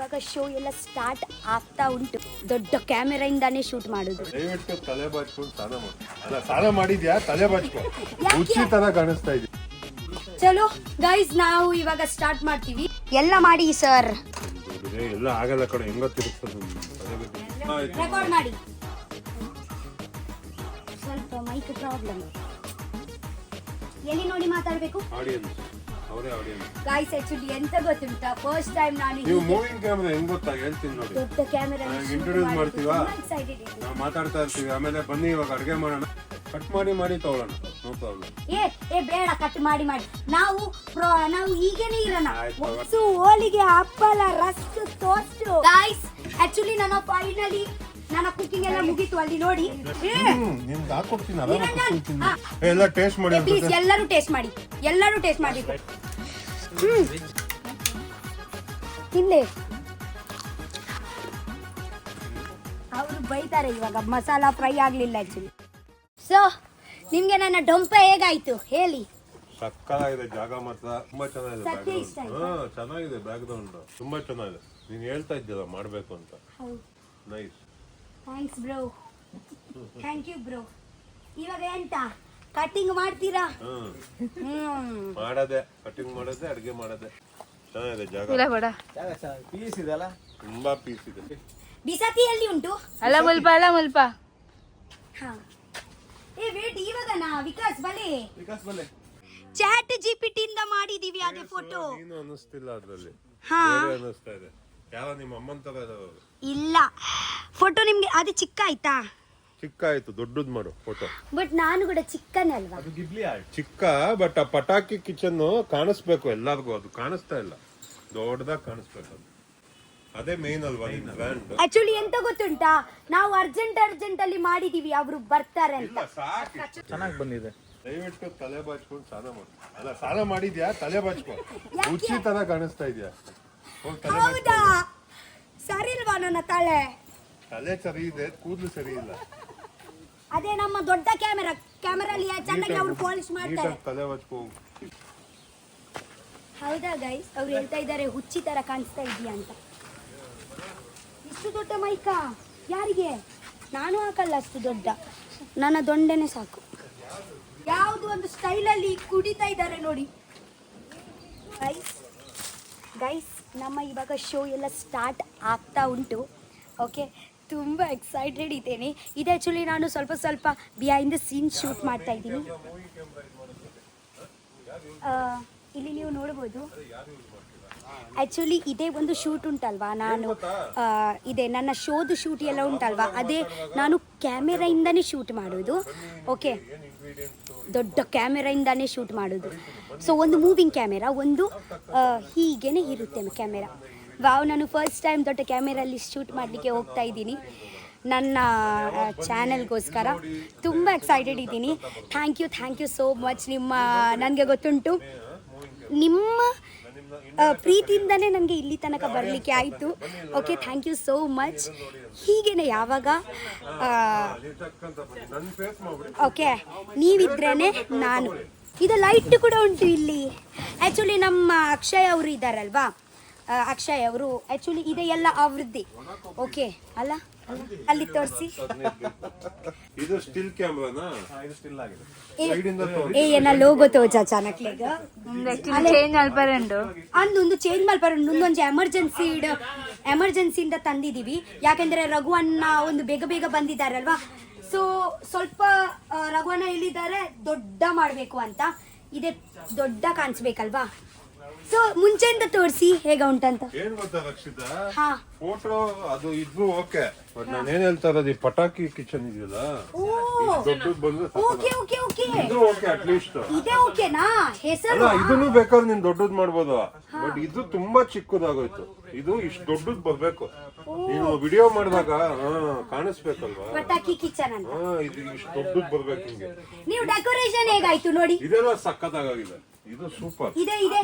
ಇವಾಗ ಶೋ ಎಲ್ಲ ಸ್ಟಾರ್ಟ್ ಆಗ್ತಾ ಉಂಟು. ದೊಡ್ಡ ಕ್ಯಾಮೆರಾಯಿಂದಾನೇ ಶೂಟ್ ಮಾಡೋದು. ದಯವಿಟ್ಟು ತಲೆ ಬಾಚ್ಕೊಂಡು ಸ್ನಾನ ಮಾಡಿ. ಅಲ್ಲ ಸ್ನಾನ ಮಾಡಿದ್ಯಾ? ತಲೆ ಬಾಚ್ಕೊ. ಹುಚ್ಚಿ ತರ ಕಾಣಿಸ್ತಾ ಇದೆ. ಚಲೋ ಗೈಸ್, ನಾವು ಇವಾಗ ಸ್ಟಾರ್ಟ್ ಮಾಡ್ತೀವಿ. ಎಲ್ಲ ಮಾಡಿ ಸರ್. ಎಲ್ಲ ಆಗಲ್ಲ ಕಡೆ, ಹೆಂಗ ತಿರುಗ್ತದೆ. ರೆಕಾರ್ಡ್ ಮಾಡಿ. ಸ್ವಲ್ಪ ಮೈಕ್ ಪ್ರಾಬ್ಲಮ್. ಎಲ್ಲಿ ನೋಡಿ ಮಾತಾಡ್ಬೇಕು? ಆಡಿಯನ್ಸ್ ಅವರೇ ಆಡಿಯನ್ಸ್. ಗೈಸ್ ಆಕ್ಚುಲಿ ಎಂತ ಗೊತ್ತುಂಟಾ, ಫಸ್ಟ್ ಟೈಮ್ ನಾನು ನೀವು ಮೂವಿಂಗ್ ಕ್ಯಾಮೆರಾ ಹೆಂಗ್ ಗೊತ್ತಾ ಹೇಳ್ತೀನಿ ನೋಡಿ. ದೊಡ್ಡ ಕ್ಯಾಮೆರಾ ಇಂಟ್ರೊಡ್ಯೂಸ್ ಮಾಡ್ತೀವಾ, ನಾವು ಮಾತಾಡ್ತಾ ಇರ್ತೀವಿ, ಆಮೇಲೆ ಬನ್ನಿ ಇವಾಗ ಅಡುಗೆ ಮಾಡೋಣ, ಕಟ್ ಮಾಡಿ ತಗೊಳ್ಳೋಣ, ನೋ ಪ್ರಾಬ್ಲಮ್. ಏ ಬೇಡ ಕಟ್ ಮಾಡಿ ನಾವು ಈಗೇನೆ ಇರೋಣ. ಸೊ ಹೋಳಿಗೆ, ಹಪ್ಪಳ, ರಸ್ಕ್, ಟೋಸ್ಟ್. ಗೈಸ್ ಆಕ್ಚುಲಿ ನಾನು ಫೈನಲಿ ನನ್ನ ಕುಕಿಂಗ್ ಎಲ್ಲ ಮುಗೀತು. ಅಲ್ಲಿ ನೋಡಿ ನಿಮ್ಗೆ ಹಾಕೊಡ್ತೀನಿ, ಎಲ್ಲ ಟೇಸ್ಟ್ ಮಾಡಿ. ಪ್ಲೀಸ್ ಎಲ್ಲರೂ ಟೇಸ್ಟ್ ಮಾಡಿ, ಎಲ್ಲರೂ ಟೇಸ್ಟ್ ಮಾಡಿ. ತಿನ್ಲೆ, ಅವರು ಬೈತಾರೆ ಇವಾಗ ಮಸಾಲಾ ಫ್ರೈ ಆಗ್ಲಿಲ್ಲ ಆಕ್ಚುಲಿ. ಸೊ ನಿಮ್ಗೆ ನನ್ನ ಡೊಂಪೆ ಹೇಗಾಯ್ತು ಹೇಳಿ? ಸಕ್ಕತ್ತಾಗಿದೆ, ಜಾಗ ಮಾತ್ರ ತುಂಬಾ ಚೆನ್ನಾಗಿದೆ. ಸತ್ಯ ಇಷ್ಟ ಆಯ್ತಾ? ಚೆನ್ನಾಗಿದೆ, ಬ್ಯಾಕ್ ಗ್ರೌಂಡ್ ತುಂಬಾ ಚೆನ್ನಾಗಿದೆ. ನೀನ್ ಹೇಳ್ತಾ ಇದ್ದಿಲ್ಲ ಮಾಡ್ಬೇಕು ಅಂತ. Nice, thanks bro, thank you bro. ಇವಾಗ ಎಂತ ಕಟಿಂಗ್ ಮಾಡ್ತೀರಾ? ಮಾಡದೆ, ಕಟಿಂಗ್ ಮಾಡದೆ, ಅಡ್ಗೆ ಮಾಡದೆ. ಚೆನ್ನಾಗಿದೆ ಜಾಗ, ಪೀಸ್ ಇದೆಲ್ಲ, ತುಂಬಾ ಪೀಸ್ ಇದೆ. ಬಿಸತಿಯಲ್ಲಿ ಉಂಟು ಅಲ್ಲ ಮುಲ್ಪ. ಹಾ ಏ ವೇಟ್, ಇವಾಗನಾ ವಿಕಾಸ್ ಬಲೆ ವಿಕಾಸ್ ಬಲೆ ಚಾಟ್ ಜಿಪಿಟಿ ಇಂದ ಮಾಡಿದೀವಿ ಅದೇ ಫೋಟೋ. ನೀನು ಅನ್ನಿಸ್ತಿಲ್ಲ ಅದ್ರಲ್ಲಿ, ಹಾ ಅನ್ನಿಸ್ತಾ ಇದೆ. ಯಾವ ನಿಮ್ಮ ಅಮ್ಮನ ತರ ಇದಾವೆ? ಇಲ್ಲ, ಫೋಟೋ ನಿಮ್ಗೆ ಅದು ಚಿಕ್ಕ ಆಯ್ತಾ? ಚಿಕ್ಕ ಆಯ್ತು, ದೊಡ್ಡದ್ ಮಾಡು ಫೋಟೋ. ಬಟ್ ನಾನು ಕೂಡ ಚಿಕ್ಕನೇ ಅಲ್ವಾ? ಅದು ಗಿಬ್ಲಿ ಆರ್ಟ್. ಚಿಕ್ಕ, ಬಟ್ ಆ ಪಟಾಕಿ ಕಿಚನ್ ಕಾಣಿಸ್ಬೇಕು ಎಲ್ಲರಿಗೂ. ಅದು ಕಾಣಿಸ್ತಾ ಇಲ್ಲ, ದೊಡ್ಡದಾಗಿ ಕಾಣಿಸ್ಬೇಕು. ಅದು ಅದೇ ಮೇನ್ ಅಲ್ವಾ ನಿನ್ ಬ್ರ್ಯಾಂಡ್. ಆಕ್ಚುಲಿ ಎಂತ ಗೊತ್ತುಂಟಾ, ನಾವು ಅರ್ಜೆಂಟ್ ಅಲ್ಲಿ ಮಾಡಿದೀವಿ, ಅವರು ಬರ್ತಾರೆ ಅಂತ. ಚೆನ್ನಾಗಿ ಬಂದಿದೆ. ದಯವಿಟ್ಟು ತಲೆ ಬಾಚ್ಕೊಂಡು ಸ್ನಾನ ಮಾಡಿ. ಅಲ್ಲ ಸ್ನಾನ ಮಾಡಿದ್ಯಾ? ತಲೆ ಬಾಚ್ಕೊ. ಹುಚ್ಚಿ ತರ ಕಾಣಿಸ್ತಾ ಇದೆಯಾ? ಹೌದಾ? ಸರಿ ಇಲ್ವಾ ನನ್ನ ತಲೆ? ತಲೆ ಸರಿ ಇದೆ, ಕೂದಲು ಸರಿ ಇಲ್ಲ. ಅದೇ ನಮ್ಮ ದೊಡ್ಡ ಕ್ಯಾಮೆರಲ್ಲಿ ಚೆನ್ನಾಗಿ ಅವ್ರು ಪಾಲಿಶ್ ಮಾಡ್ತಾರೆ. ತಲೆ ಬಾಚ್ಕೊ. ಹೌದಾ ಗೈಸ್, ಅವ್ರು ಹೇಳ್ತಾ ಇದ್ದಾರೆ ಹುಚ್ಚಿ ತರ ಕಾಣಿಸ್ತಾ ಇದೀಯಾ ಅಂತ. ಇಷ್ಟು ದೊಡ್ಡ ಮೈಕಾ ಯಾರಿಗೆ? ನಾನು ಹಾಕಲ್ಲ ಅಷ್ಟು ದೊಡ್ಡ, ನನ್ನ ದೊಂಡೆನೆ ಸಾಕು. ಯಾವುದು ಒಂದು ಸ್ಟೈಲಲ್ಲಿ ಕುಡಿತಾ ಇದ್ದಾರೆ ನೋಡಿ ಗೈಸ್. ನಮ್ಮ ಇವಾಗ ಶೋ ಎಲ್ಲ ಸ್ಟಾರ್ಟ್ ಆಗ್ತಾ ಉಂಟು. ಓಕೆ, ತುಂಬ ಎಕ್ಸೈಟೆಡ್ ಇದ್ದೇನೆ. ಇದು ಆ್ಯಕ್ಚುಲಿ ನಾನು ಸ್ವಲ್ಪ ಬಿಹೈಂಡ್ ದ ಸೀನ್ ಶೂಟ್ ಮಾಡ್ತಾ ಇದ್ದೀನಿ. ಇಲ್ಲಿ ನೀವು ನೋಡ್ಬೋದು, ಆ್ಯಕ್ಚುಲಿ ಇದೇ ಒಂದು ಶೂಟ್ ಉಂಟಲ್ವಾ, ನಾನು ಇದೆ ನನ್ನ ಶೋದು ಶೂಟ್ ಎಲ್ಲ ಉಂಟಲ್ವಾ, ಅದೇ ನಾನು ಕ್ಯಾಮೆರಾಯಿಂದನೇ ಶೂಟ್ ಮಾಡೋದು. ಓಕೆ, ದೊಡ್ಡ ಕ್ಯಾಮೆರಾಯಿಂದಾನೇ ಶೂಟ್ ಮಾಡೋದು. ಸೊ ಒಂದು ಮೂವಿಂಗ್ ಕ್ಯಾಮೆರಾ, ಒಂದು ಹೀಗೇನೆ ಇರುತ್ತೆ ಕ್ಯಾಮೆರಾ. ನಾನು ಫಸ್ಟ್ ಟೈಮ್ ದೊಡ್ಡ ಕ್ಯಾಮೆರಲ್ಲಿ ಶೂಟ್ ಮಾಡಲಿಕ್ಕೆ ಹೋಗ್ತಾ ಇದ್ದೀನಿ ನನ್ನ ಚಾನೆಲ್ಗೋಸ್ಕರ. ತುಂಬ ಎಕ್ಸೈಟೆಡ್ ಇದ್ದೀನಿ. Thank you so much. ನನಗೆ ಗೊತ್ತುಂಟು ನಿಮ್ಮ ಪ್ರೀತಿಯಿಂದನೇ ನನಗೆ ಇಲ್ಲಿ ತನಕ ಬರಲಿಕ್ಕೆ ಆಯಿತು. Okay, thank you so much. ಹೀಗೇನೆ ಯಾವಾಗ ಓಕೆ ನೀವಿದ್ರೇ ನಾನು. ಇದು ಲೈಟ್ ಕೂಡ ಉಂಟು ಇಲ್ಲಿ. ಆ್ಯಕ್ಚುಲಿ ನಮ್ಮ ಅಕ್ಷಯ್ ಅವರು ಇದ್ದಾರಲ್ವಾ, ಅಕ್ಷಯ್ ಅವರು ಆ್ಯಕ್ಚುಲಿ ಇದೆ ಎಲ್ಲ ಅವ್ರದ್ದೇ. ಓಕೆ ಅಲ್ಲ, ಅಲ್ಲಿ ತೋರಿಸಿ. ಇದು ಸ್ಟಿಲ್ ಕ್ಯಾಮ್ರಾನಾ? ಇದು ಸ್ಟಿಲ್ ಆಗಿದೆ. ಏನ ಲೋಗೋ ತೋಜ ಚಾನಕ್ಲೆಗ ಚೇಂಜ್ ಮಲ್ಪರಂಡು ಅಂದೊಂದು ಚೇಂಜ್ ಮಲ್ಪರಂಡು ಒಂದೊಂದು ಎಮರ್ಜೆನ್ಸಿಯಿಂದ ತಂದಿದ್ದೀವಿ. ಯಾಕೆಂದ್ರೆ ರಘುವನ್ನ ಒಂದು ಬೇಗ ಬಂದಿದ್ದಾರಲ್ವಾ, ಸೊ ಸ್ವಲ್ಪ ರಘುವನ್ನ ಹೇಳಿದ್ದಾರೆ ದೊಡ್ಡ ಮಾಡಬೇಕು ಅಂತ. ಇದೇ ದೊಡ್ಡ ಕಾಣಿಸ್ಬೇಕಲ್ವಾ, ಸೊ ಮುಂಚೆಯಿಂದ ತೋರಿಸಿ ಹೇಗ ಉಂಟಂತ. ಏನ್ ಗೊತ್ತಾ ರಕ್ಷಿತಾ, ಫೋಟೋ ಅದು ಇದ್ರು ಓಕೆ, ಬಟ್ ನಾನು ಏನ್ ಹೇಳ್ತಾ ಇರೋದು, ಈ ಪಟಾಕಿ ಕಿಚನ್ ಇದೆಯಲ್ಲ, ದೊಡ್ಡದು ಬಂದ್ರೆ ಇದು ಓಕೆ. ಅಟ್ಲೀಸ್ಟ್ ಇದೇ ಓಕೆನಾ ಹೆಸರು? ಅಲ್ಲ, ಇದನ್ನು ಬೇಕಾದ್ರೆ ನೀನ್ ದೊಡ್ಡದ್ ಮಾಡ್ಬೋದು, ಬಟ್ ಇದು ತುಂಬಾ ಚಿಕ್ಕದಾಗೋಯ್ತು. ಇದು ಇಷ್ಟು ದೊಡ್ಡದ್ ಬರ್ಬೇಕು. ನೀನು ವಿಡಿಯೋ ಮಾಡಿದಾಗ ಕಾಣಿಸ್ಬೇಕಲ್ವಾ ಪಟಾಕಿ ಕಿಚನ್ ಅಂತ. ಇದು ಇಷ್ಟು ದೊಡ್ಡದ್ ಬರ್ಬೇಕು. ಹಿಂಗೆ ನೀವು ಡೆಕೋರೇಷನ್ ಹೇಗಾಯ್ತು ನೋಡಿ. ಇದೆಲ್ಲ ಸಖತ್ತಾಗಿದೆ. ಇದು ಸೂಪರ್.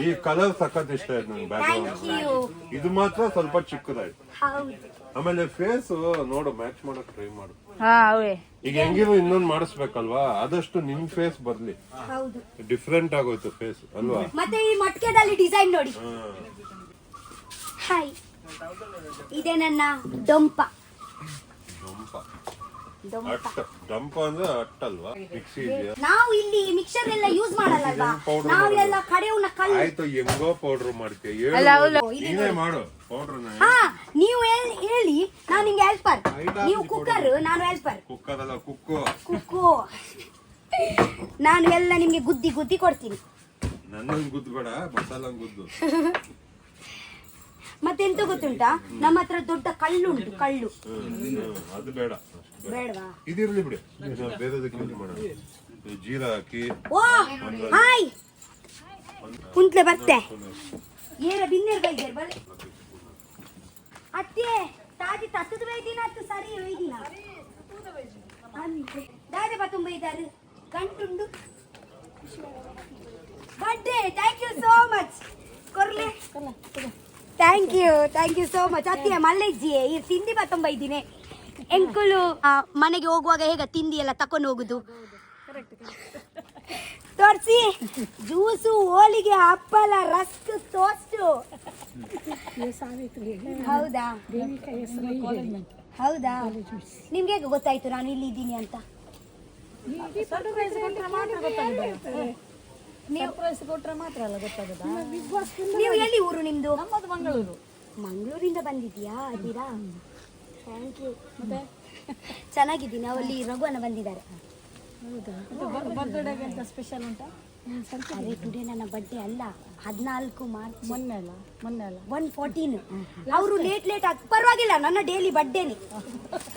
ಈ ಕಲರ್ ಸಖತ್ ಇಷ್ಟ ಆಯ್ತು ನನ್ಗೆ. ಬ್ಯಾಕ್ಗ್ರೌಂಡ್ ಇದು ಮಾತ್ರ ಸ್ವಲ್ಪ ಚಿಕ್ಕದಾಯ್ತು. ಆಮೇಲೆ ಫೇಸ್ ನೋಡು, ಮ್ಯಾಚ್ ಮಾಡಕ್ ಟ್ರೈ ಮಾಡು. ಈಗ ಹೆಂಗಿರು ಇನ್ನೊಂದು ಮಾಡಿಸ್ಬೇಕಲ್ವಾ, ಆದಷ್ಟು ನಿನ್ ಫೇಸ್ ಬರ್ಲಿ. ಡಿಫ್ರೆಂಟ್ ಆಗೋಯ್ತು ಫೇಸ್ ಅಲ್ವಾ. ಮತ್ತೆ ಈ ಮಟ್ಕೆದಲ್ಲಿ ಡಿಸೈನ್ ನೋಡಿ. ಹಾಯ್ ಇದೆ ನನ್ನ ಡೊಂಪ. ಡಂಪ ಅಂದ್ರೆ ಅಟ್ಟಲ್ವಾ? ಮಿಕ್ಸಿ ಇದೆಯಾ? ನಾವು ಇಲ್ಲಿ ಮಿಕ್ಸರ್ ಎಲ್ಲ ಯೂಸ್ ಮಾಡಲ್ಲ, ನಾವೆಲ್ಲ ಕಡೆಯವನ್ನ ಕಲ್ಲು. ಆಯ್ತು, ಹೆಂಗೋ ಪೌಡರ್ ಮಾಡ್ತೀಯ, ನೀನೇ ಮಾಡು ಪೌಡರ್. ಹಾ, ನೀವು ಹೇಳಿ, ನಾನು ನಿಮ್ಗೆ ಹೆಲ್ಪರ್. ನೀವು ಕುಕ್ಕರ್, ನಾನು ಹೆಲ್ಪರ್. ಕುಕ್ಕರ್ ಅಲ್ಲ, ಕುಕ್ಕು. ನಾನು ಎಲ್ಲ ನಿಮ್ಗೆ ಗುದ್ದಿ ಗುದ್ದಿ ಕೊಡ್ತೀನಿ. ನನ್ನ ಗುದ್ದು ಬೇಡ, ಮಸಾಲ ಗುದ್ದು. ಮತ್ತೆಂತ ಗೊತ್ತುಂಟಾ, ನಮ್ಮ ಹತ್ರ ದೊಡ್ಡ ಕಳ್ಳು ಉಂಟು, ಕಳ್ಳು. ಅದು ಬೇಡ, ಬೇಡವಾ? ಇದಿರ್ಲಿ ಬಿಡಿ, ಬೇರೆದಕ್ಕೆ ಯೂಸ್ ಮಾಡೋಣ. ಜೀರಾ ಹಾಕಿ. ಓ ಹಾಯ್ ಕುಂತ್ಲೆ ಬರ್ತೆ ಏರ ಬಿನ್ನೇರ್ ಬೈದೇರ್ ಬಲೆ ಅತ್ತೆ ತಾಜಿ ತತ್ತದ ಬೈದಿನ ಅತ್ತು ಸರಿ ಬೈದಿನ ಅಂದ್ರೆ ದಾದೆ ಬತ್ತುಂ ಬೈದಾರು ಗಂಟುಂಡು birthday. Thank you so much. ಕೊರ್ಲೆ ಥ್ಯಾಂಕ್ ಯು ಸೋ ಮಚ್. ಅತ್ತಿಯ ಮಲ್ಲೆಜ್ಜಿ ಈ ತಿಂಡಿ ಬತ್ತೊಂಬ ಇದ್ದೀನಿ. ಎಂಕುಲು ಮನೆಗೆ ಹೋಗುವಾಗ ಹೇಗ ತಿಂಡಿ ಎಲ್ಲ ತಕೊಂಡು ಹೋಗುದು ತೋರ್ಸಿ. ಜ್ಯೂಸು, ಹೋಳಿಗೆ, ಹಪ್ಪಳ, ರಸ್ಕ್, ಟೋಸ್ಟು. ಹೌದಾ ಹೌದಾ? ನಿಮ್ಗೆ ಹೇಗೆ ಗೊತ್ತಾಯ್ತು ನಾನು ಇಲ್ಲಿ ಇದ್ದೀನಿ ಅಂತ? ನೀವು ಎಲ್ಲಿ ಊರು ನಿಮ್ದು? ನಮ್ಮದು ಮಂಗಳೂರು. ಮಂಗಳೂರಿಂದ ಬಂದಿದ್ಯಾ? ಅದಿರಾ? Thank you. ಚೆನ್ನಾಗಿದ್ದೀನಿ. ಅವಲ್ಲಿ ರಘುವನ್ನ ಬಂದಿದ್ದಾರೆ. ಬರ್ತ್ಡೇಗೆ ಅಂತ ಸ್ಪೆಷಲ್ ಉಂಟಾ? ಅದೇ ಟುಡೇ ನನ್ನ ಬರ್ಡೇ ಅಲ್ಲ, 14 ಮಾರ್ಚ್. ಮೊನ್ನೆ ಅಲ್ಲ 114. ಅವರು ಲೇಟ್ ಆಗಿ ಪರವಾಗಿಲ್ಲ, ನನ್ನ ಡೈಲಿ ಬರ್ಡೇನೆ.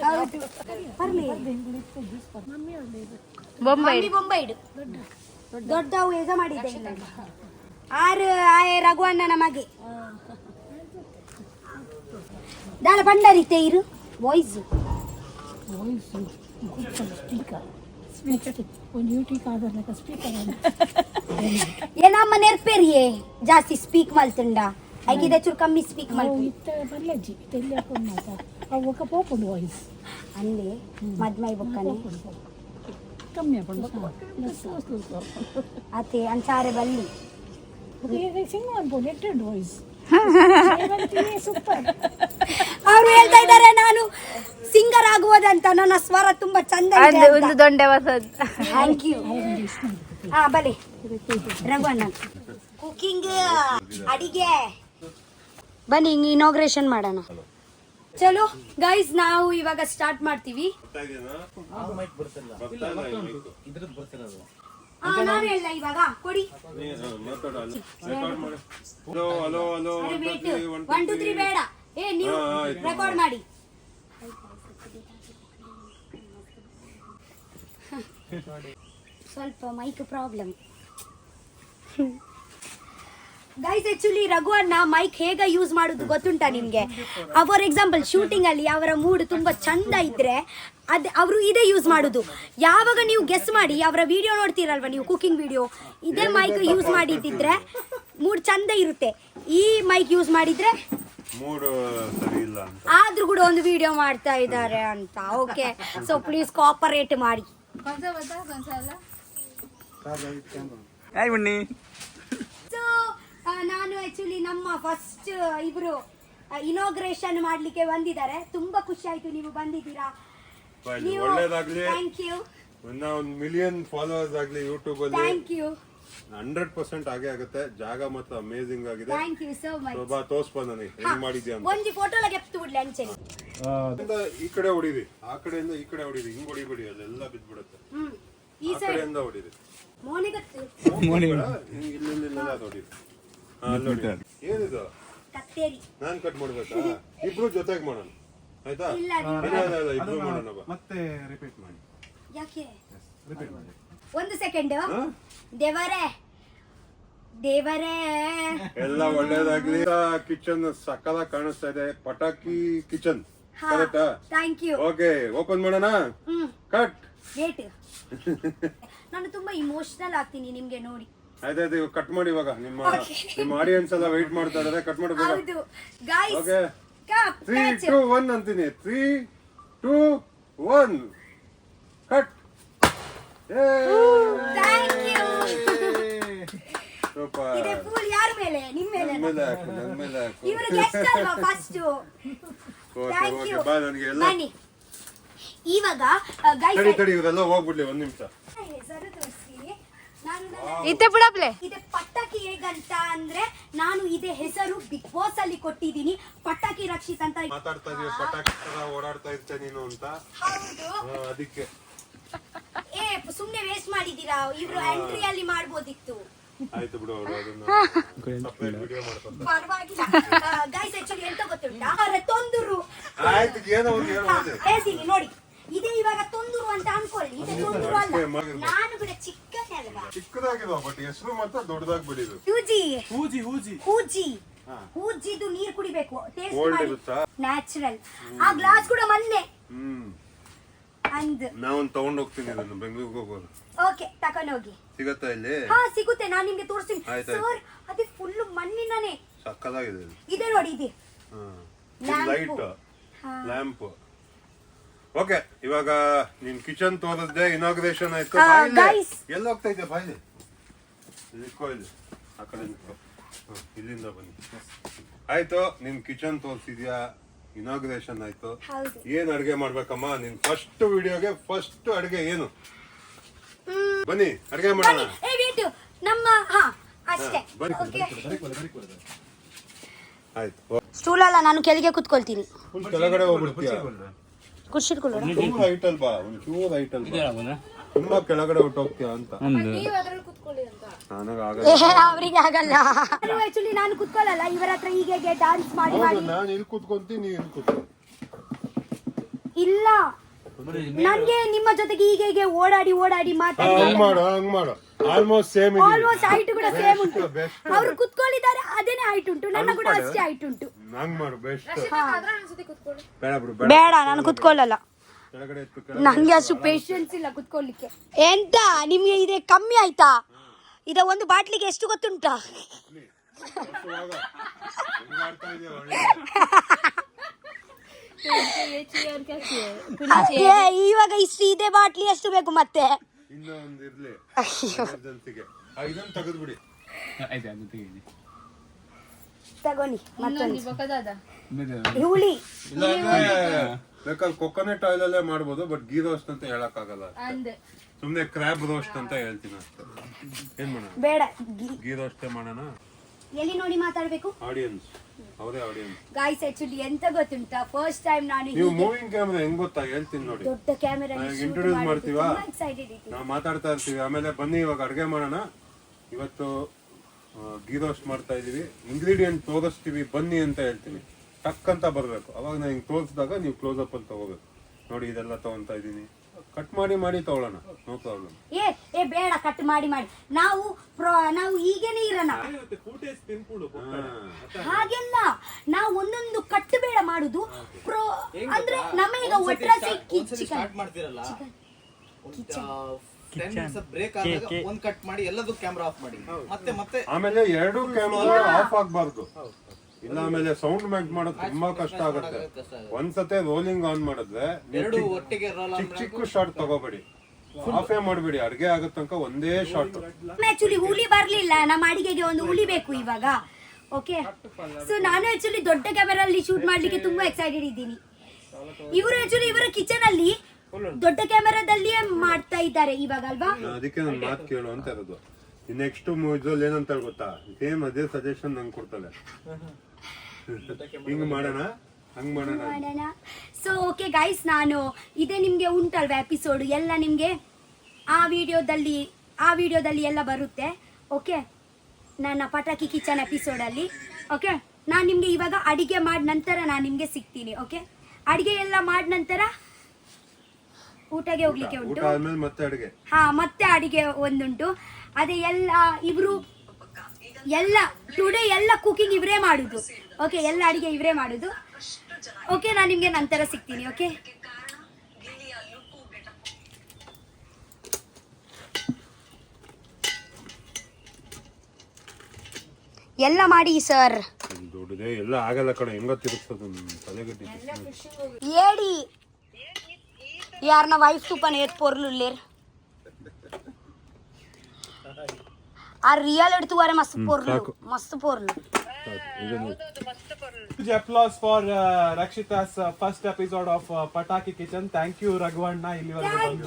ಹೌದು, ಬರ್ಲಿ. ಬೊಂಬೈಡು ದೊಡ್ಡವು ಹೇಗ ಮಾಡಿದ್ದೆ ಆರು ಆಯೆ ರಘುವಣ್ಣನ ಮಗೆ ದಾಳ ಬಂಡಾರಿ ತೇರು ವಾಯ್ಸ್ ಏನಮ್ಮ ನೆರ್ಪೇರಿಯೇ ಜಾಸ್ತಿ ಸ್ಪೀಕ್ ಮಲ್ತುಂಡ ಐಕಿದೆ ಚೂರು ಕಮ್ಮಿ ಸ್ಪೀಕ್ ವಾಯ್ಸ್ ಅಂದೆ ಮದ್ಮೈ ಬೊಕ್ಕನೆ ಕಮ್ಮಿ ಅತ್ತೆ ಅಂಚಾರೆ ಬಲ್ಲಿ ವಾಯ್ಸ್ ಸೂಪರ್. ಅವ್ರು ಹೇಳ್ತಾ ಇದ್ದಾರೆ ನಾನು ಸಿಂಗರ್ ಆಗುವುದಂತ, ನನ್ನ ಸ್ವರ ತುಂಬಾ ಚಂದ ಇದೆ ಅಂತ. ಒಂದು ದೊಡ್ಡ ಹೊಸದು. Thank you. ಹಾ ಬಲೆ ರಘುವಣ್ಣ ಕುಕಿಂಗ್ ಅಡಿಗೆ ಬನ್ನಿ ಇನಾಗ್ರೇಷನ್ ಮಾಡೋಣ. ಚಲೋ ಗೈಸ್, ನಾವು ಇವಾಗ ಸ್ಟಾರ್ಟ್ ಮಾಡ್ತೀವಿ. ನಾನು ಹೇಳ ಇವಾಗ ಕೊಡಿ. 1 2 3 ಬೇಡ, ನೀವು ರೆಕಾರ್ಡ್ ಮಾಡಿ. ಸ್ವಲ್ಪ ಮೈಕ್ ಪ್ರಾಬ್ಲಮ್ ಗೈಸ್. ಆಕ್ಚುಲಿ ರಘುವನ್ನ ಮೈಕ್ ಹೇಗ ಯೂಸ್ ಮಾಡುದು ಗೊತ್ತುಂಟಾ ನಿಮ್ಗೆ? ಫಾರ್ ಎಕ್ಸಾಂಪಲ್ ಶೂಟಿಂಗ್ ಅಲ್ಲಿ ಅವರ ಮೂಡ್ ತುಂಬಾ ಚಂದ ಇದ್ರೆ ಅವರು ಇದೇ ಯೂಸ್ ಮಾಡುದು. ಯಾವಾಗ ನೀವು ಗೆಸ್ ಮಾಡಿ, ಅವರ ವಿಡಿಯೋ ನೋಡ್ತೀರಲ್ವಾ ನೀವು, ಕುಕಿಂಗ್ ವಿಡಿಯೋ, ಇದೇ ಮೈಕ್ ಯೂಸ್ ಮಾಡಿದ್ರೆ ಮೂಡ್ ಚಂದ ಇರುತ್ತೆ. ಈ ಮೈಕ್ ಯೂಸ್ ಮಾಡಿದ್ರೆ ಆದ್ರೂ ಕೂಡ ಒಂದು ವಿಡಿಯೋ ಮಾಡ್ತಾ ಇದ್ದಾರೆ ಅಂತ. ಓಕೆ, ಸೊ ಪ್ಲೀಸ್ ಕೋಆಪರೇಟ್ ಮಾಡಿ. ಸೊ ನಾನು ಆಕ್ಚುಲಿ ನಮ್ಮ ಫಸ್ಟ್ ಇಬ್ರು ಇನಾಗ್ರೇಷನ್ ಮಾಡ್ಲಿಕ್ಕೆ ಬಂದಿದ್ದಾರೆ. ತುಂಬಾ ಖುಷಿ ಆಯ್ತು ನೀವು ಬಂದಿದ್ದೀರಾ. Thank you. 1 ಮಿಲಿಯನ್ ಫಾಲೋವರ್ಸ್ ಆಗ್ಲಿ ಯೂಟ್ಯೂಬ್ ಅಲ್ಲಿ. Thank you. 100% ಆಗೇ ಆಗುತ್ತೆ. ಜಾಗ ಮಾತ್ರ ಅಮೇಜಿಂಗ್ ಆಗಿದೆ. Thank you so much. ಬಾ ತೋರ್ಸ್ಬ ನನಗೆ ಹೆಂಗ್ ಮಾಡಿದ್ಯಾ ಅಂತ. ಒಂದು ಫೋಟೋಲ ಗೆಪ್ತು ಬಿಡ್ಲಿ ಅಂಚೆನಿ. ಈ ಕಡೆ ಹೊಡಿರಿ, ಆ ಕಡೆಯಿಂದ ಈ ಕಡೆ ಹೊಡಿರಿ, ಹಿಂಗ್ ಹೊಡಿಬೇಡಿ, ಅಲ್ಲೆಲ್ಲ ಬಿದ್ಬಿಡುತ್ತೆ. ಈ ಆ ಕಡೆಯಿಂದ ಹೊಡಿರಿ. ಮೋನಿಗತ್ತು ಇಲ್ಲ ಅದು ಹೊಡಿರಿ. ಅಲ್ಲಿ ಹೊಡಿ. ಏನಿದು ಕತ್ತೇರಿ ನಾನ್ ಕಟ್ ಮಾಡ್ಬೇಕಾ? ಇಬ್ರು ಜೊತೆಗೆ ಮಾಡೋಣ ಆಯ್ತಾ? ಇಲ್ಲ ಇಲ್ಲ ಇಬ್ರು ಮಾಡೋಣ ಬಾ. ಮತ್ತೆ ರಿಪೀಟ್ ಮಾಡಿ. ಯಾಕೆ? ರಿಪೀಟ್ ಮಾಡಿ. ಒಂದು ಸೆಕೆಂಡ್. ದೇವರೇ ದೇವರೇ ಎಲ್ಲ ಒಳ್ಳೇದಾಗ್ಲಿ. ಕಿಚನ್ ಸಕಲ ಕಾಣಿಸ್ತಾ ಇದೆ. ಪಟಾಕಿ ಕಿಚನ್ ಕರೆಕ್ಟಾ? Thank you. ಓಕೆ, ಓಪನ್ ಮಾಡೋಣ. ಕಟ್. ವೇಟ್. ನಾನು ತುಂಬಾ ಇಮೋಷನಲ್ ಆಗ್ತೀನಿ ನಿಮ್ಗೆ ನೋಡಿ. ಆಯ್ತಾಯ್ತು, ಇವಾಗ ಕಟ್ ಮಾಡಿ. ಇವಾಗ ನಿಮ್ಮ ಆಡಿಯನ್ಸ್ ಎಲ್ಲ ವೆಯ್ಟ್ ಮಾಡ್ತಾ ಇದ್ದಾರೆ. ಕಟ್ ಮಾಡಿ. ಹೌದು ಗೈಸ್. ಓಕೆ, 3 2 1 ಅಂತೀನಿ. 3 2 1 ಕಟ್. Thank you. ಸ್ವಲ್ಪ ಇದೆ ಫೂಲ್ ಯಾರ ಮೇಲೆ ನಿಮ್ ಮೇಲೆ ನನ್ ಮೇಲೆ ಹಾಕು, ನನ್ ಮೇಲೆ ಹಾಕು. ಇವರು ಗೆಸ್ಟ್ ಅಲ್ವಾ first okay thank okay you ಬಾ ನನಗೆ ಎಲ್ಲ ಬನ್ನಿ ಇವಾಗ ಗೈಸ್ ತಡಿ ಇವರೆಲ್ಲ ಹೋಗ್ಬಿಡ್ಲಿ ಒಂದ್ ನಿಮಿಷ. ಹೆಸರು ತೋರಿಸ್ತೀನಿ ನಾನು ಇತ್ತೆ ಬಿಡಪ್ಲೆ ಇದೆ ಪಟಾಕಿ ಹೇಗಂತ ಅಂದ್ರೆ ನಾನು ಇದೇ ಹೆಸರು ಬಿಗ್ ಬಾಸ್ ಅಲ್ಲಿ ಕೊಟ್ಟಿದ್ದೀನಿ ಪಟಾಕಿ ರಕ್ಷಿತ್ ಅಂತ ಮಾತಾಡ್ತಾ ಇದೀವಿ ಪಟಾಕಿ ತರ ಓಡಾಡ್ತಾ ಇರ್ತೆ ನೀನು ಅಂತ ಹೌದು ಅದಕ್ಕೆ ಏ ಸುಮ್ನೆ ವೇಸ್ಟ್ ಮಾಡಿದೀರಾ ಇವ್ರು ಎಂಟ್ರಿ ಅಲ್ಲಿ ಮಾಡ್ಬೋದಿತ್ತು ಆಯ್ತು ಬಿಡು ಅವ್ರು ಅದನ್ನ ಸಪರೇಟ್ ವಿಡಿಯೋ ಮಾಡ್ಕೊಂತಾರೆ. ಪರವಾಗಿಲ್ಲ ಗೈಸ್ ಆಕ್ಚುಲಿ ಎಂತ ಗೊತ್ತುಂಟಾ ತೊಂದರು ಆಯ್ತು ಏನೋ ಒಂದು ಹೇಳೋದು ಹೇಳ್ತೀನಿ ನೋಡಿ ಇದೆ ಇವಾಗ ತೊಂದರು ಅಂತ ಅನ್ಕೊಳ್ಳಿ ಇದೆ ತೊಂದರು ಅಲ್ಲ ಮಾಡಿರ್ಬೋದು. ನಾನು ಕೂಡ ಚಿಕ್ಕನೇ ಅಲ್ವಾ ಚಿಕ್ಕದಾಗಿದಾವ ಬಟ್ ಹೆಸರು ಮಾತ್ರ ದೊಡ್ಡದಾಗಿ ಬೆಳಿದು ಹೂಜಿ ಹೂಜಿ ಹೂಜಿ ಹೂಜಿ ಹೂಜಿದು ನೀರ್ ಕುಡಿಬೇಕು ಟೇಸ್ಟ್ ಕೋಲ್ಡ್ ಮಾಡಿ ಇರುತ್ತಾ ನ್ಯಾಚುರಲ್ ಆ ಗ್ಲಾಸ್ ಕೂಡ ಮೊನ್ನೆ ಹ್ಮ್ ಅಂದ್ ನಾವೊಂದು ತಗೊಂಡ್ ಹೋಗ್ತೀನಿ ಇದನ್ನು ಬೆಂಗಳೂರಿಗೆ ಹೋಗೋದು ಓಕೆ ತಕೊಂಡೋಗಿ ಸಿಗತ್ತಾ ಇಲ್ಲಿ ಹಾ ಸಿಗುತ್ತೆ ನಾನು ನಿಮ್ಗೆ ತೋರಿಸ್ತೀನಿ ಆಯ್ತು, ಸರ್ ಅದೇ ಫುಲ್ ಮಣ್ಣಿನನೇ ಸಕ್ಕದಾಗಿದೆ ಇದು. ಇದೆ ನೋಡಿ ಇದೆ ಲ್ಯಾಂಪು. ಲೈಟ್ ಲ್ಯಾಂಪ್ ಓಕೆ ಇವಾಗ ನಿನ್ ಕಿಚನ್ ತೋರಿಸ್ದೆ ಇನಾಗ್ರೇಷನ್ ಆಯ್ತು ಹಾ, ಬಾ ಇಲ್ಲಿ. guys. ಎಲ್ಲಿ ಹೋಗ್ತಾ ಇದ್ದೆ ಬಾಯ್ಲಿ ನಿಂತ್ಕೋ ಇಲ್ಲಿ ಆ ಕಡೆ ನಿಂತ್ಕೋ ಹ, ಇಲ್ಲಿಂದ ಬನ್ನಿ ಆಯ್ತು ನಿನ್ ಕಿಚನ್ ತೋರಿಸಿದ್ಯಾ ಇನಾಗ್ರೇಷನ್ ಆಯ್ತು ಹೌದು ಏನ್ ಅಡ್ಗೆ ಮಾಡ್ಬೇಕಮ್ಮ ನಿನ್ ಫಸ್ಟ್ ವಿಡಿಯೋಗೆ ಫಸ್ಟ್ ಅಡ್ಗೆ ಏನು ಬನ್ನಿ ಅಡ್ಗೆ ಮಾಡೋಣ ಬನ್ನಿ ಏ ವೇಟ್ ನಮ್ಮ ಹಾ ಅಷ್ಟೇ ಬನ್ನಿ, ಓಕೆ ಆಯ್ತು ಸ್ಟೂಲ್ ಅಲ್ಲ ನಾನು ಕೆಳಗೆ ಕುತ್ಕೊಳ್ತೀನಿ ಫುಲ್ ಕೆಳಗಡೆ ಹೋಗ್ಬಿಡ್ತೀಯ ಕುರ್ಚಿ ಚೂರು ಹೈಟ್ ಅಲ್ವಾ ಒಂಚೂರು ಹೈಟ್ ಅಲ್ವಾ ತುಂಬಾ ಕೆಳಗಡೆ ಹೊಟ್ಟೋಗ್ತೀಯ ಅಂತ ನನಗಾಗಲ್ಲ ಅವ್ರಿಗೆ ಆಗಲ್ಲ ಆಕ್ಚುಲಿ ನಾನು ಕುತ್ಕೊಳ್ಳಲ್ಲ ಇವರ ಹತ್ರ ಹೀಗೆ ಡಾನ್ಸ್ ಮಾಡಿ ಮಾಡಿ ನಾನು ಇಲ್ಲಿ ಕೂತ್ಕೊಂತೀನಿ ನೀವ್ ಇಲ್ಲಿ ಕೂತ್ಕೊ ಇಲ್ಲ ನನ್ಗೆ ನಿಮ್ಮ ಜೊತೆಗೆ ಹೀಗೆ ಓಡಾಡಿ ಓಡಾಡಿ ಮಾತಾಡಿ ಹಂಗ್ ಮಾಡು ಆಲ್ಮೋಸ್ಟ್ ಸೇಮ್ ಆಲ್ಮೋಸ್ಟ್ ಹೈಟ್ ಕೂಡ ಸೇಮ್ ಉಂಟು ಬೆಸ್ಟ್ ಅವ್ರು ಕುತ್ಕೊಳ್ಳಿದ್ದಾರೆ ಅದೇನೆ ಹೈಟ್ ಉಂಟು ನನ್ನ ಕೂಡ ಅಷ್ಟೇ ಹೈಟ್ ಉಂಟು ಹಂಗ್ ಮಾಡು ಬೆಸ್ಟ್ ಬೇಡ ಬಿಡು ಬೇಡ ನಾನು ಕುತ್ಕೊಳ್ಳಲ್ಲ ಕೆಳಗಡೆ ಎತ್ತು ನಂಗೆ ಅಷ್ಟು ಪೇಷನ್ಸ್ ಇಲ್ಲ ಕುತ್ಕೊಳ್ಳಿಕ್ಕೆ ಎಂತ ನಿಮ್ಗೆ ಇದೆ ಕಮ್ಮಿ ಆಯ್ತಾ ಇದ ಒಂದು ಬಾಟ್ಲಿಗೆ ಎಷ್ಟು ಗೊತ್ತುಂಟಾ ಇವಾಗ ಇಷ್ಟು ಇದೆ ಬಾಟ್ಲಿ ಎಷ್ಟು ಬೇಕು ಮತ್ತೆ ಇನ್ನೊಂದು ಇರ್ಲಿ ಎಮರ್ಜೆನ್ಸಿಗೆ ಇದನ್ನ ತೆಗೆದ್ಬಿಡಿ ತಗೋನಿ ಮತ್ತೊಂದು ಬಕದಾದ ಹುಳಿ ಇಲ್ಲ ಬೇಕಾದ್ರೆ ಕೊಕೊನಟ್ ಆಯಿಲ್ ಅಲ್ಲೇ ಮಾಡ್ಬೋದು ಬಟ್ ಗೀ ರೋಸ್ಟ್ ಅಂತ ಹೇಳಕ್ ಆಗಲ್ಲ ಅಂದೆ ಸುಮ್ನೆ ಕ್ರ್ಯಾಬ್ ರೋಸ್ಟ್ ಅಂತ ಹೇಳ್ತೀನಿ ಅಷ್ಟೇ ಏನ್ ಮಾಡೋಣ ಬೇಡ ಗೀ ರೋಸ್ಟೇ ಮಾಡೋಣ ಎಲ್ಲಿ ನೋಡಿ ಮಾತಾಡ್ಬೇಕು ಆಡಿಯನ್ಸ್ ಅವರೇ ಆಡಿಯನ್ಸ್ ಗಾಯ್ಸ್ ಆಕ್ಚುಲಿ ಎಂತ ಗೊತ್ತುಂಟಾ ಫಸ್ಟ್ ಟೈಮ್ ನಾನು ನೀವು ಮೂವಿಂಗ್ ಕ್ಯಾಮ್ರಾ ಹೆಂಗ್ ಗೊತ್ತಾ ಹೇಳ್ತೀನಿ ನೋಡಿ ದೊಡ್ಡ ಕ್ಯಾಮೆರಾ ಇಂಟ್ರೊಡ್ಯೂಸ್ ಮಾಡ್ತೀವಾ ಎಕ್ಸೈಟೆಡ್ ಇದ್ದೀನಿ ನಾವು ಮಾತಾಡ್ತಾ ಇರ್ತೀವಿ ಆಮೇಲೆ ಬನ್ನಿ ಇವಾಗ ಅಡ್ಗೆ ಮಾಡೋಣ ಇವತ್ತು ಗೀ ರೋಸ್ಟ್ ಮಾಡ್ತಾ ಇದೀವಿ ಇಂಗ್ರೀಡಿಯೆಂಟ್ ತೋರಿಸ್ತೀವಿ ಬನ್ನಿ ಅಂತ ಹೇಳ್ತೀವಿ ಟಕ್ ಅಂತ ಬರ್ಬೇಕು ಅವಾಗ ನಾನು ಹಿಂಗ್ ತೋರಿಸಿದಾಗ ನೀವು ಕ್ಲೋಸ್ ಅಪ್ ಅಲ್ಲಿ ತಗೋಬೇಕು ನೋಡಿ ಇದೆಲ್ಲ ತಗೊಂತಾ ಇದೀನಿ ಕಟ್ ಮಾಡಿ ತಗೊಳ್ಳೋಣ ನೋ ಪ್ರಾಬ್ಲಮ್ ಏ ಬೇಡ ಕಟ್ ಮಾಡಿ ನಾವು ಹೀಗೇನೆ ಇರೋಣ ಹಾಗೆಲ್ಲ ನಾವು ಒಂದೊಂದು ಕಟ್ ಬೇಡ ಮಾಡುದು ಅಂದ್ರೆ ನಮಗೆ ಒಟ್ರಾಸಿ ಸ್ಟಾರ್ಟ್ ಮಾಡ್ತಿರಲ್ಲ ಬ್ರೇಕ್ ಆದಾಗ ಒಂದ್ ಕಟ್ ಮಾಡಿ ಎಲ್ಲದೂ ಕ್ಯಾಮ್ರಾ ಆಫ್ ಮಾಡಿ ಮತ್ತೆ ಆಮೇಲೆ ಎರಡು ಕ್ಯಾಮ್ರಾ ಆಫ್ ಆಗ್ಬಾರ್ದು ಇಲ್ಲ ಆಮೇಲೆ ಸೌಂಡ್ ಮ್ಯಾಕ್ ಮಾಡೋದು ತುಂಬಾ ಕಷ್ಟ ಆಗುತ್ತೆ ಒಂದ್ಸತೆ ರೋಲಿಂಗ್ ಆನ್ ಮಾಡಿದ್ರೆ ಎರಡು ಒಟ್ಟಿಗೆ ರೋಲ್ ಚಿಕ್ಕ ಶಾರ್ಟ್ ತಗೋಬೇಡಿ ಆಫೇ ಮಾಡ್ಬೇಡಿ ಅಡ್ಗೆ ಆಗೋ ತನಕ ಒಂದೇ ಶಾರ್ಟ್ ಆಕ್ಚುಲಿ ಹುಳಿ ಬರ್ಲಿಲ್ಲ ನಮ್ಮ ಅಡಿಗೆಗೆ ಒಂದು ಹುಳಿ ಬೇಕು ಇವಾಗ ಓಕೆ ಸೊ ನಾನು ಆಕ್ಚುಲಿ ದೊಡ್ಡ ಕ್ಯಾಮೆರಾ ಅಲ್ಲಿ ಶೂಟ್ ಮಾಡ್ಲಿಕ್ಕೆ ತುಂಬಾ ಎಕ್ಸೈಟೆಡ್ ಇದ್ದೀನಿ ಇವರು ಆಕ್ಚುಲಿ ಇವರ ಕಿಚನ್ ಅಲ್ಲಿ ದೊಡ್ಡ ಕ್ಯಾಮೆರಾದಲ್ಲಿಯೇ ಮಾಡ್ತಾ ಇದ್ದಾರೆ ಇವಾಗ ಅಲ್ವಾ ಅದಕ್ಕೆ ನಾನು ಮಾತು ಕೇಳು ಅಂತ ಇರೋದು ನೆಕ್ಸ್ಟ್ ಇದ್ರಲ್ಲಿ ಏನಂತ ಗೊತ್ತಾ ಸೇಮ್ ಅದೇ ಸಜೆಷನ್ ನಂಗೆ ಕೊಡ್ತಾಳೆ ಹಿಂಗ್ ಮಾಡೋಣ ಹಂಗ್ ಮಾಡೋಣ ಸೊ ಓಕೆ ಗೈಸ್ ನಾನು ಇದೇ ನಿಮ್ಗೆ ಉಂಟಲ್ವಾ ಎಪಿಸೋಡ್ ಎಲ್ಲ ನಿಮ್ಗೆ ಆ ವಿಡಿಯೋದಲ್ಲಿ ಎಲ್ಲ ಬರುತ್ತೆ ಓಕೆ ನನ್ನ ಪಟಾಕಿ ಕಿಚನ್ ಎಪಿಸೋಡಲ್ಲಿ ಓಕೆ ನಾನು ನಿಮ್ಗೆ ಇವಾಗ ಅಡಿಗೆ ಮಾಡಿ ನಂತರ ನಾನು ನಿಮ್ಗೆ ಸಿಗ್ತೀನಿ ಓಕೆ ಅಡಿಗೆ ಎಲ್ಲ ಮಾಡಿ ನಂತರ ಊಟಗೆ ಹೋಗ್ಲಿಕ್ಕೆ ಊಟ ಉಂಟು ಆದ್ಮೇಲೆ ಮತ್ತೆ ಅಡ್ಗೆ ಹಾ ಮತ್ತೆ ಅಡಿಗೆ ಒಂದುಂಟು ಅದೇ ಎಲ್ಲ ಇಬ್ರು ಎಲ್ಲ ಟುಡೇ ಎಲ್ಲ ಕುಕಿಂಗ್ ಇವರೇ ಮಾಡುದು ಓಕೆ ಎಲ್ಲ ಅಡಿಗೆ ಇವರೇ ಮಾಡುದು ಓಕೆ ನಾನು ನಿಮ್ಗೆ ನಂತರ ಸಿಗ್ತೀನಿ ಓಕೆ ಎಲ್ಲ ಮಾಡಿ ಸರ್ ದೊಡ್ಡದೇ ಎಲ್ಲ ಆಗಲ್ಲ ಕಡೆ ಹೆಂಗ ತಿರುಗ್ತದ ತಲೆಗಟ್ಟಿ ಏಡಿ ಯಾರನ್ನ ವೈಫ್ ಸೂಪನ್ ಏತ್ ಪೊರ್ಲು ಆ ರಿಯಲ್ ಎಡ್ತುವಾರೆ ಮಸ್ತ್ ಪೊರ್ಲು ಮಸ್ತ್ ಪೊರ್ಲು. Huge applause for Rakshita's first episode of Pataki Kitchen. Thank you Raghuvanna ಇಲ್ಲಿವರೆಗೆ ಬಂದು.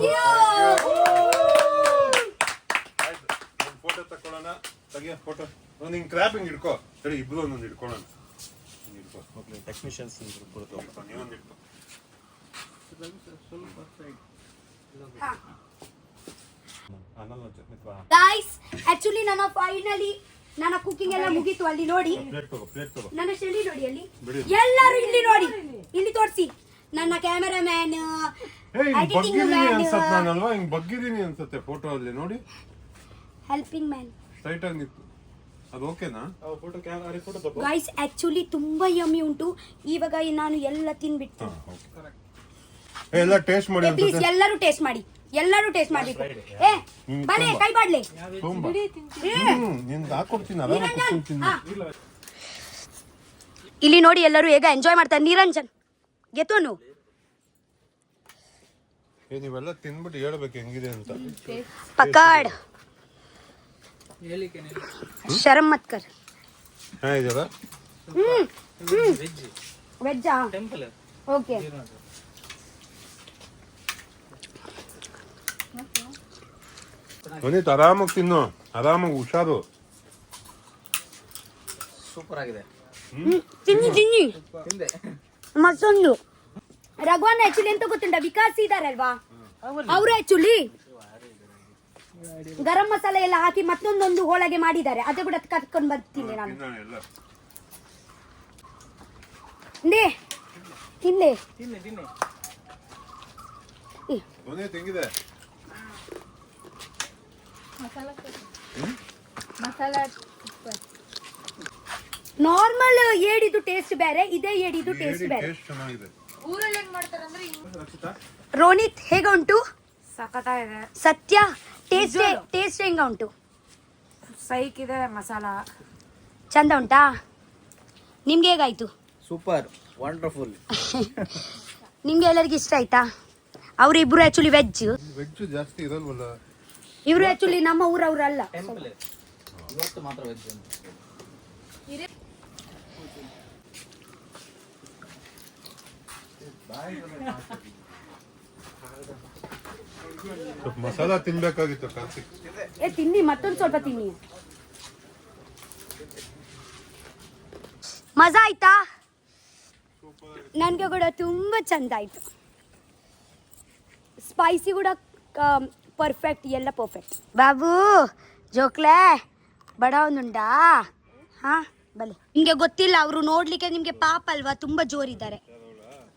ಫೋಟೋ ತಕೊಳ್ಳೋಣ. ತೆಗಿಯ ಫೋಟೋ. ನಿಂಗೆ ಕ್ರಾಪಿಂಗ್ ಹಿಡ್ಕೋ. ಸರಿ ಇಬ್ರು ಒಂದೊಂದು ಹಿಡ್ಕೊಳ್ಳೋಣ. ಹಿಡ್ಕೋ. ಓಕೆ ಟೆಕ್ನಿಷಿಯನ್ಸ್ ಇಬ್ರು ತಗೊಳ್ಕೊ. ನೀವೊಂದು ಹಿಡ್ಕೋ. ಗೈಸ್ ಆಕ್ಚುಲಿ ನನ್ನ ಕುಕಿಂಗ್ ಎಲ್ಲ ಮುಗೀತು. ಅಲ್ಲಿ ನೋಡಿ ಪ್ಲೇಟ್ ತಗೋ. ನನ್ನ ಶೆಲ್ಲಿ ನೋಡಿ ಅಲ್ಲಿ ಎಲ್ಲರೂ ಇಲ್ಲಿ ನೋಡಿ, ಇಲ್ಲಿ ತೋರಿಸಿ. ನನ್ನ ಕ್ಯಾಮೆರಾಮ್ಯಾನ್, ಎಡಿಟಿಂಗ್ ಮ್ಯಾನ್, ನಾನಲ್ವಾ ಹಿಂಗ್ ಬಗ್ಗಿದೀನಿ ಅನ್ಸುತ್ತೆ ಫೋಟೋ ಅಲ್ಲಿ ನೋಡಿ. ಹೆಲ್ಪಿಂಗ್ ಮ್ಯಾನ್ ಸ್ಟ್ರೈಟ್ ಆಗಿ ನಿಂತು. ಅದು ಓಕೆನಾ? ಫೋಟೋ ಕ್ಯಾಮೆರಾ ಫೋಟೋ ತಗೋ. ಗೈಸ್ ಆಕ್ಚುಲಿ ತುಂಬಾ ಯಮ್ಮಿ ಉಂಟು. ಇವಾಗ ನಾನು ಎಲ್ಲ ತಿನ್ಬಿಟ್ಟು ಎಲ್ಲ ಟೇಸ್ಟ್ ಮಾಡಿ ಪ್ಲೀಸ್ ಅನ್ಸುತ್ತೆ. ಎಲ್ಲರೂ ಟೇಸ್ಟ್ ಮಾಡಿ. ಏ ಬನ್ನಿ ಕೈ ಬಾಡ್ಲೆ ತುಂಬಾ ನಿನ್ಗೆ ಹಾಕೊಡ್ತೀನಿ ಆರಾಮಾಗಿ ಕೂತ್ಕೊಂಡು ತಿನ್ನು. ಇಲ್ಲಿ ನೋಡಿ ಎಲ್ಲರೂ ಹೇಗ ಎಂಜಾಯ್ ಮಾಡ್ತಾರೆ. ನಿರಂಜನ್ ಗೆತೋನು ನೀವೆಲ್ಲ ತಿನ್ಬಿಟ್ಟು ಹೇಳ್ಬೇಕು ಹೆಂಗಿದೆ ಅಂತ. ಪಕಾಡ್ ಶರಮ್ ಮತ್ ಕರ್. ಇದೆಯಲ್ಲ ವೆಜ್ಜಾ ಓಕೆ. ವನಿತ್ ಆರಾಮಾಗಿ ತಿನ್ನು, ಆರಾಮಾಗಿ ಹುಷಾರು. ಸೂಪರ್ ಆಗಿದೆ. ತಿನ್ನಿ ಮತ್ತೊಂದು ರಘುವನ್ ಆಕ್ಚುಲಿ ಎಂತ ಗೊತ್ತುಂಟ, ವಿಕಾಸ್ ಇದಾರಲ್ವಾ ಅವರು ಆಕ್ಚುಲಿ ಗರಂ ಮಸಾಲೆ ಎಲ್ಲ ಹಾಕಿ ಮತ್ತೊಂದೊಂದು ಹೋಳಿಗೆ ಮಾಡಿದ್ದಾರೆ. ಅದೇ ಕೂಡ ಕತ್ಕೊಂಡು ಬರ್ತೀನಿ ನಾನು. ತಿನ್ನೆ ವನಿತ್ ಹೆಂಗಿದೆ? ನಾರ್ಮಲ್ ಏಡಿದು ಟೇಸ್ಟ್ ಬೇರೆ, ಇದೇ ಏಡಿದು ಟೇಸ್ಟ್ ಬೇರೆ. ಚೆನ್ನಾಗಿದೆ. ರೋನಿತ್ ಹೇಗ ಉಂಟು? ಸಖತ್ತಾಗಿದೆ. ಸತ್ಯ ಟೇಸ್ಟ್ ಹೆಂಗ ಉಂಟು? ಸೈಕ್ ಇದೆ ಮಸಾಲ. ಚಂದ ಉಂಟಾ? ನಿಮ್ಗೆ ಹೇಗಾಯ್ತು? Super wonderful. ನಿಮ್ಗೆ ಎಲ್ಲರಿಗೂ ಇಷ್ಟ ಆಯ್ತಾ? ಅವರಿಬ್ರು ಆಕ್ಚುಲಿ ವೆಜ್ ಜಾಸ್ತಿ ಇರಲ್ವಲ್ಲ. ಇವರು ಆಕ್ಚುಲಿ ನಮ್ಮ ಊರವ್ರಲ್ಲ. ಇವತ್ತು ಮಾತ್ರ ವೆಜ್. ಮಸಾಲ ತಿನ್ಬೇಕಾಗಿತ್ತು ಕಾರ್ತಿಕ್. ತಿನ್ನಿ, ಮತ್ತೊಂದು ಸ್ವಲ್ಪ ತಿನ್ನಿ. ಮಜಾ ಆಯ್ತಾ? ನನಗೆ ಕೂಡ ತುಂಬಾ ಚಂದ ಆಯ್ತು. ಸ್ಪೈಸಿ ಕೂಡ ಪರ್ಫೆಕ್ಟ್, ಎಲ್ಲ ಪರ್ಫೆಕ್ಟ್. ಬಾಬು ಜೋಕ್ಲೆ ಬಡ ಒಂದುಂಟಾ? ಹಾ ಬಲೆ. ನಿಮ್ಗೆ ಗೊತ್ತಿಲ್ಲ, ಅವರು ನೋಡ್ಲಿಕ್ಕೆ ನಿಮ್ಗೆ ಪಾಪ ಅಲ್ವಾ, ತುಂಬಾ ಜೋರಿದ್ದಾರೆ.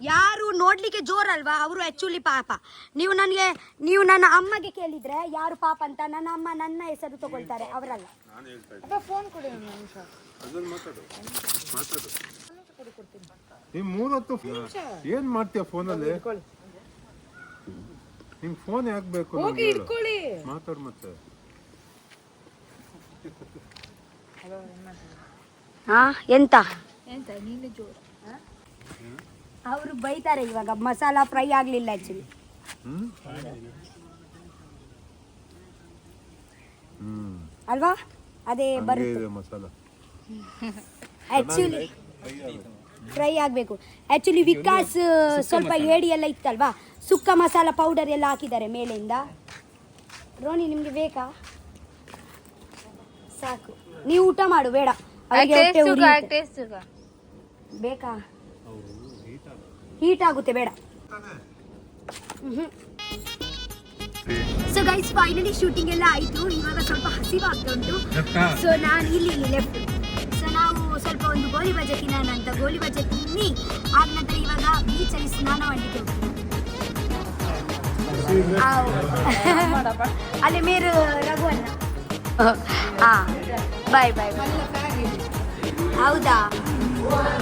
ಯಾರು ನೋಡ್ಲಿಕ್ಕೆ ಜೋರಲ್ವಾ ಅವರು ಆಕ್ಚುಲಿ ಪಾಪ. ನೀವು ನನ್ನ ಅಮ್ಮಗೆ ಕೇಳಿದ್ರೆ ಯಾರು ಪಾಪ ಅಂತ, ನನ್ನ ಅಮ್ಮ ನನ್ನ ಹೆಸರು ತಗೊಳ್ತಾರೆ, ಅವರಲ್ಲ. ಫೋನ್ ಕೊಡಿ ಈ 3 ಹೊತ್ತು ಏನ್ ಮಾಡ್ತೀಯ ಫೋನಲ್ಲಿ? ನಿಂಗೆ ಫೋನ್ ಯಾಕೆ ಬೇಕು? ಮಾತಾಡು ಮತ್ತೆ. ಹಾ ಎಂತ ಅವರು ಬೈತಾರೆ ಇವಾಗ, ಮಸಾಲ ಫ್ರೈ ಆಗ್ಲಿಲ್ಲ ಆಕ್ಚುಲಿ. ಅಲ್ವಾ? ಅದೇ ಬರುತ್ತೆ ಮಸಾಲ ಆಕ್ಚುಲಿ ಫ್ರೈ ಆಗಬೇಕು. ಆಕ್ಚುಲಿ ವಿಕಾಸ್ ಸ್ವಲ್ಪ ಏಡಿ ಎಲ್ಲ ಇತ್ತಲ್ವಾ, ಸುಕ್ಕ ಮಸಾಲ ಪೌಡರ್ ಎಲ್ಲ ಹಾಕಿದ್ದಾರೆ ಮೇಲಿಂದ. ರೋನಿ ನಿಮ್ಗೆ ಬೇಕಾ? ಸಾಕು, ನೀವು ಊಟ ಮಾಡು, ಬೇಡ ಅವ್ರಿಗೆ ಹೊಟ್ಟೆ ಉರಿಯುತ್ತೆ. ಬೇಕಾ? ಹೀಟ್ ಆಗುತ್ತೆ, ಬೇಡ. ಸೊ ಗೈಸ್ ಫೈನಲಿ ಶೂಟಿಂಗ್ ಎಲ್ಲ ಆಯ್ತು. ಇವಾಗ ಸ್ವಲ್ಪ ಹಸಿವಾಗ್ತಾ ಉಂಟು. ಸೊ ನಾನು ಇಲ್ಲಿ ಲೆಫ್ಟ್. ಸೊ ನಾವು ಸ್ವಲ್ಪ ಒಂದು ಗೋಲಿ ಬಜೆ ತಿನ್ನೋಣ ಅಂತ ಗೋಲಿ ಬಜೆ ತಿನ್ನಿ ಆದ ನಂತರ ಇವಾಗ ಬೀಚಲ್ಲಿ ಸ್ನಾನ ಮಾಡಲಿಕ್ಕೆ ಹೋಗ್ತೀವಿ. ಅಲ್ಲಿ ಮೇರು ರಘುವನ್ನ. ಹಾ ಬಾಯ್ ಬಾಯ್. ಹೌದಾ?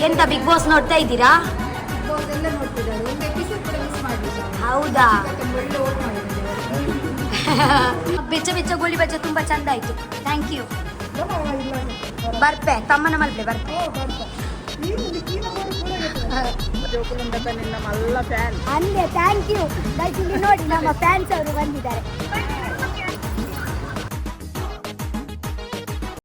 ಎಂತ ಬಿಗ್ ಬಾಸ್ ನೋಡ್ತಾ ಇದ್ದೀರಾ? ಹೌದಾ? ಬೆಚ್ಚ ಬೆಚ್ಚ ಗೋಲಿ ಬಜ್ಜೆ ತುಂಬಾ ಚಂದ ಆಯ್ತು. Thank you. ಬರ್ಪೆ ತಮ್ಮನ ಮಲ್ಪೆ ಬರ್ಪೆ. ಅಂದೆ ಥ್ಯಾಂಕ್ ಯು. ಇಲ್ಲಿ ನೋಡಿ ನಮ್ಮ ಫ್ಯಾನ್ಸ್ ಅವರು ಬಂದಿದ್ದಾರೆ.